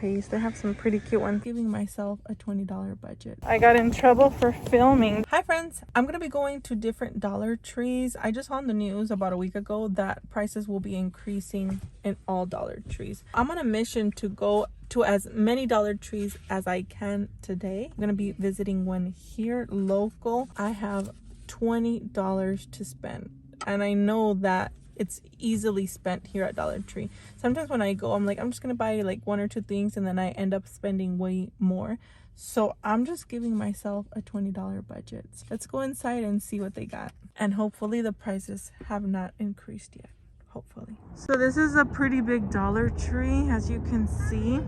They have some pretty cute ones. Giving myself a $20 budget. I got in trouble for filming. Hi friends, I'm gonna be going to different Dollar Trees. I just saw on the news about a week ago that prices will be increasing in all Dollar Trees. I'm on a mission to go to as many Dollar Trees as I can today. I'm gonna be visiting one here local. I have $20 to spend, and I know that it's easily spent here at Dollar Tree. Sometimes when I go, I'm like, I'm just gonna buy like 1 or 2 things, and then I end up spending way more. So I'm just giving myself a $20 budget. Let's go inside and see what they got. And hopefully the prices have not increased yet. Hopefully. So this is a pretty big Dollar Tree, as you can see.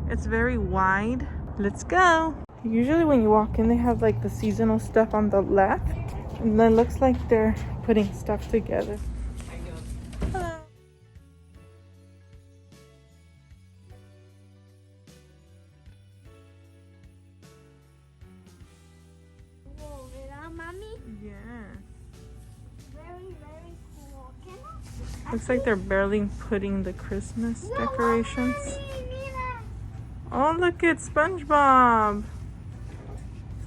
It's very wide. Let's go. Usually when you walk in, they have like the seasonal stuff on the left, and then it looks like they're putting stuff together. Looks like they're barely putting the Christmas decorations. Oh, look at SpongeBob.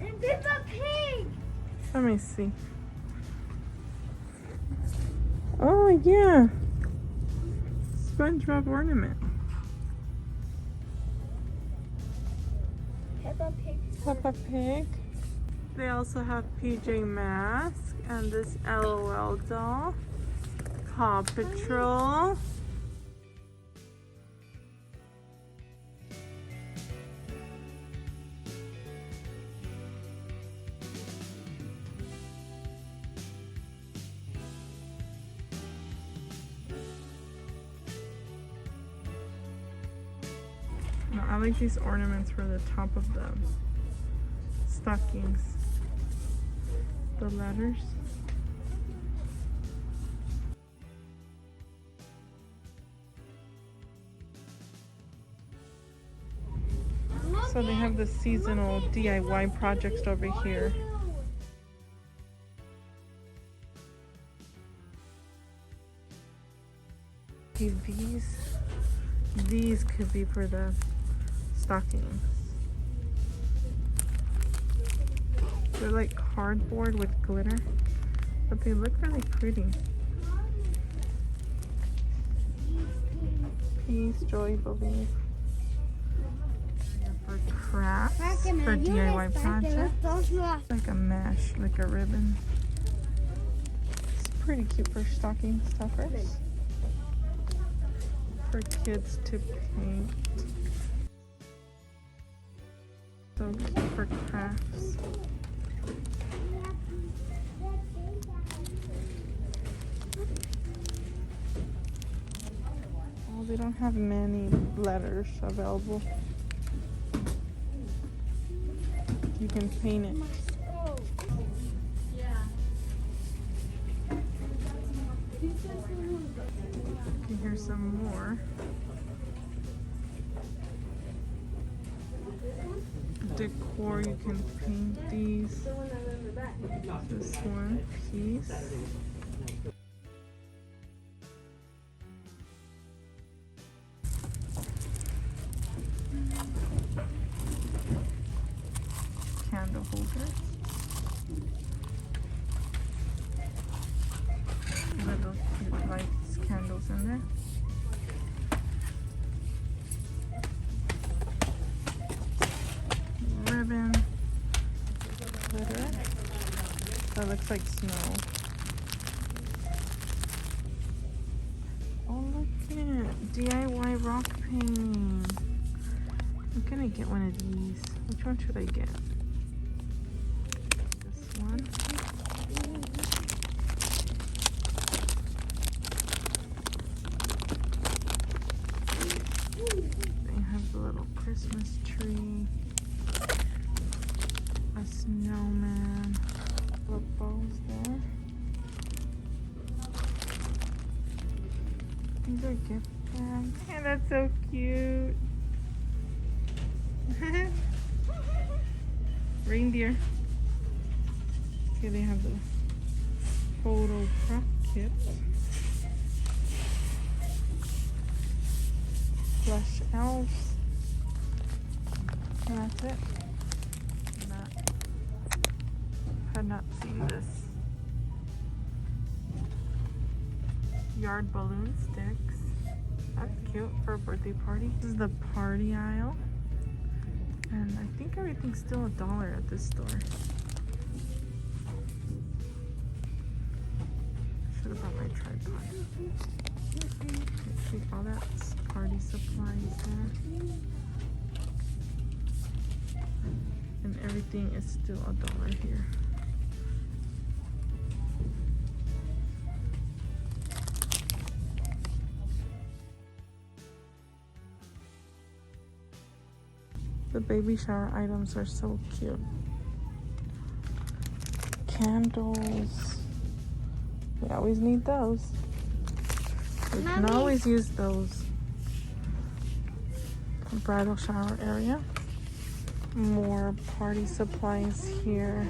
And Peppa Pig. Let me see. Oh, yeah. SpongeBob ornament. Peppa Pig. Peppa Pig. They also have PJ Masks and this LOL doll. Paw Patrol. No, I like these ornaments for the top of the stockings. The letters. So they have the seasonal DIY projects over here. Okay, these could be for the stockings. They're like cardboard with glitter, but they look really pretty. Peace, joy, believe. For crafts, for DIY projects. Like a mesh, like a ribbon. It's pretty cute for stocking stuffers. For kids to paint. So cute for crafts. Oh, they don't have many letters available. You can paint it. Okay, here's some more. Decor, you can paint these. This one piece. Candle holders. Little cute lights, candles in there. Ribbon. Glitter. That looks like snow. Oh, look at DIY rock painting. I'm gonna get one of these. Which one should I get? One. They have the little Christmas tree, a snowman, little bows there. These are gift bags. Yeah, that's so cute. Reindeer. Here they have the photo prop kit. Plush elves. it. Had not seen this. Yard balloon sticks. That's cute for a birthday party. This is the party aisle. And I think everything's still $1 at this store. Should have brought my tripod. See all that's party supplies there. And everything is still $1 here. The baby shower items are so cute. Candles. We always need those. We can always use those. A bridal shower area. More party supplies here.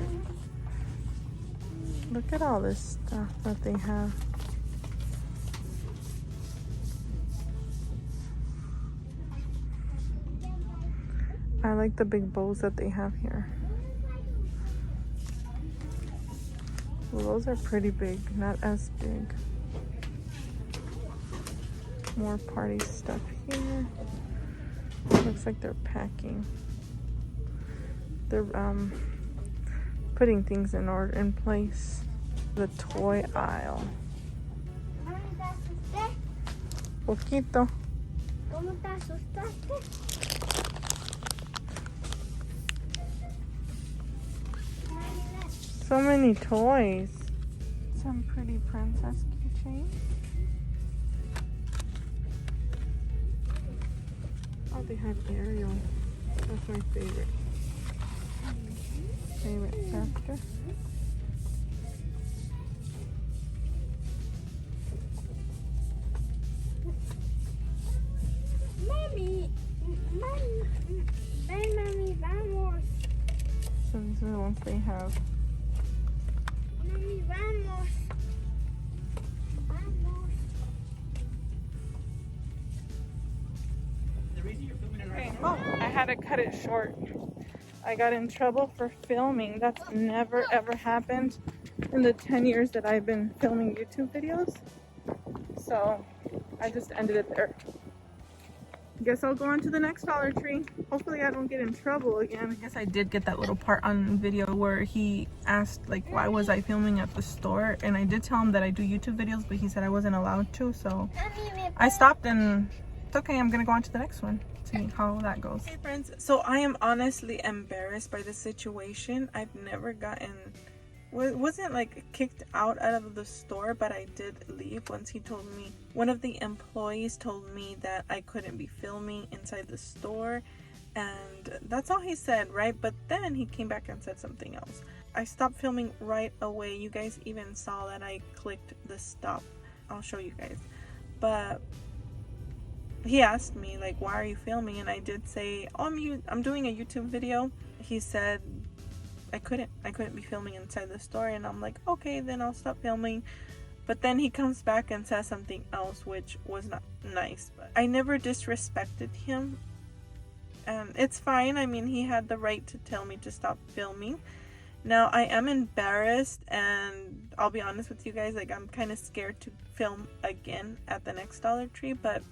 Look at all this stuff that they have. I like the big bowls that they have here. Well, those are pretty big, not as big. More party stuff here. Looks like they're packing. They're putting things in place. The toy aisle. Poquito. ¿Cómo te asustaste? So many toys. Some pretty princess keychains. Oh, they have Ariel. That's my favorite. Favorite character. Mami, ven mami, vamos. So these are the ones they have. Mami, vamos. Vamos. Okay. Oh, I had to cut it short. I got in trouble for filming. That's never ever happened in the 10 years that I've been filming YouTube videos. So I just ended it there. Guess I'll go on to the next Dollar Tree. Hopefully I don't get in trouble again. I guess I did get that little part on video where he asked like why was I filming at the store, and I did tell him that I do YouTube videos, but he said I wasn't allowed to, so I stopped, and it's okay. I'm gonna go on to the next one, see how that goes. Hey friends, so I am honestly embarrassed by this situation. I've never gotten, wasn't like kicked out of the store, but I did leave once he told me, one of the employees told me that I couldn't be filming inside the store, and that's all he said, right? But then he came back and said something else. I stopped filming right away. You guys even saw that I clicked the stop. I'll show you guys. But he asked me like, why are you filming? And I did say, oh, I'm doing a YouTube video. He said I couldn't be filming inside the store, and I'm like, okay, then I'll stop filming. But then he comes back and says something else, which was not nice. But I never disrespected him, and it's fine. I mean, he had the right to tell me to stop filming. Now I am embarrassed, and I'll be honest with you guys, like I'm kind of scared to film again at the next Dollar Tree, but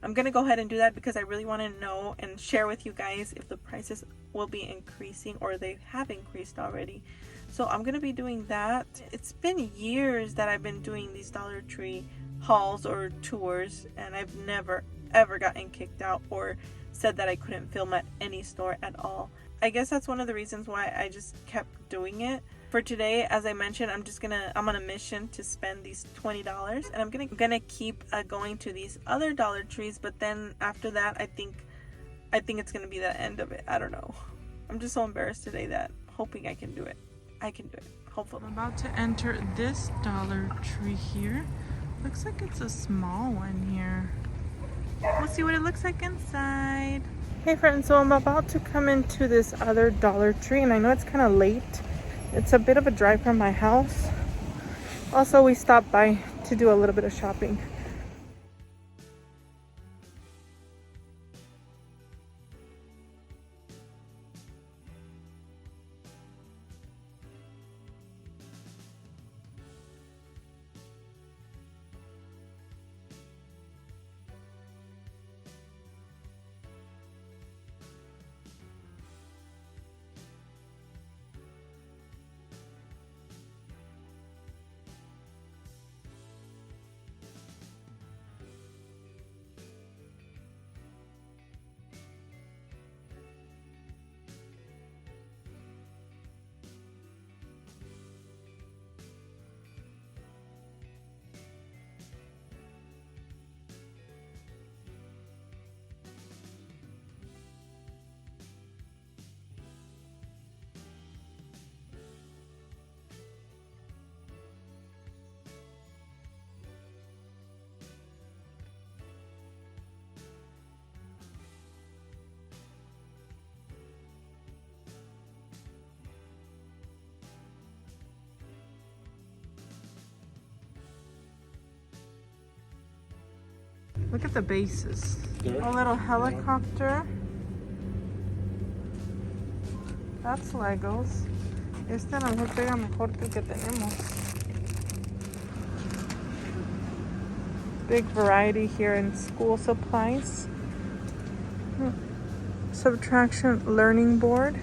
I'm gonna go ahead and do that because I really want to know and share with you guys if the prices will be increasing or they have increased already. So I'm gonna be doing that. It's been years that I've been doing these Dollar Tree hauls or tours, and I've never ever gotten kicked out or said that I couldn't film at any store at all. I guess that's one of the reasons why I just kept doing it. For today, as I mentioned, I'm on a mission to spend these $20, and I'm gonna keep going to these other Dollar Trees, but then after that I think it's gonna be the end of it. I don't know. I'm just so embarrassed today that hoping I can do it. I can do it, hopefully. I'm about to enter this Dollar Tree here. Looks like it's a small one here. We'll see what it looks like inside. Hey friends, so I'm about to come into this other Dollar Tree, and I know it's kind of late. It's a bit of a drive from my house. Also, we stopped by to do a little bit of shopping. Look at the bases. A little helicopter. That's Legos. Este a lo mejor pega mejor que el que tenemos. Big variety here in school supplies. Subtraction learning board.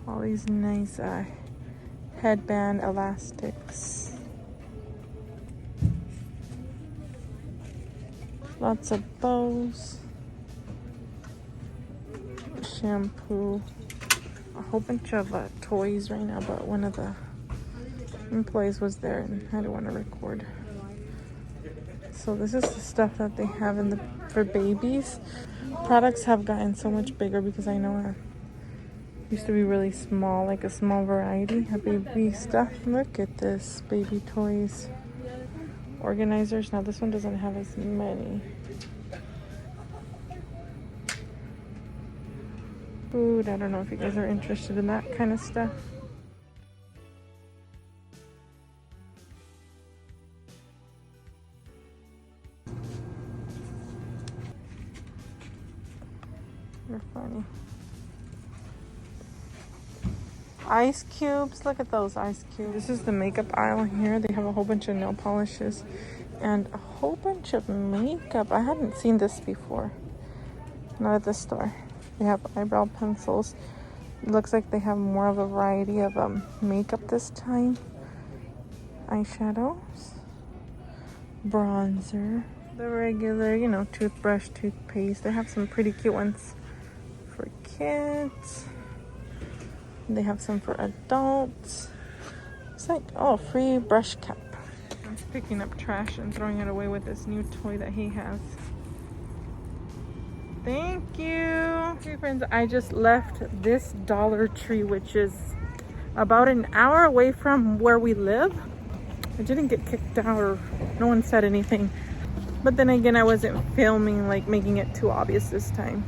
All these nice headband elastics. Lots of bows. Shampoo. A whole bunch of toys right now, but one of the employees was there and I didn't want to record. So this is the stuff that they have for babies. Products have gotten so much bigger because I know it used to be really small, like a small variety of baby stuff. Look at this, baby toys. Organizers. Now this one doesn't have as many. Food. I don't know if you guys are interested in that kind of stuff. You're funny. Ice cubes. Look at those ice cubes. This is the makeup aisle here. They have a whole bunch of nail polishes and a whole bunch of makeup. I hadn't seen this before. Not at the store. They have eyebrow pencils. It looks like they have more of a variety of makeup this time. Eyeshadows. Bronzer. The regular, you know, toothbrush, toothpaste. They have some pretty cute ones for kids. They have some for adults. It's like, oh, free brush cap. I'm picking up trash and throwing it away with this new toy that he has. Thank you. Okay, friends, I just left this Dollar Tree, which is about an hour away from where we live. I didn't get kicked out or no one said anything. But then again, I wasn't filming, like making it too obvious this time.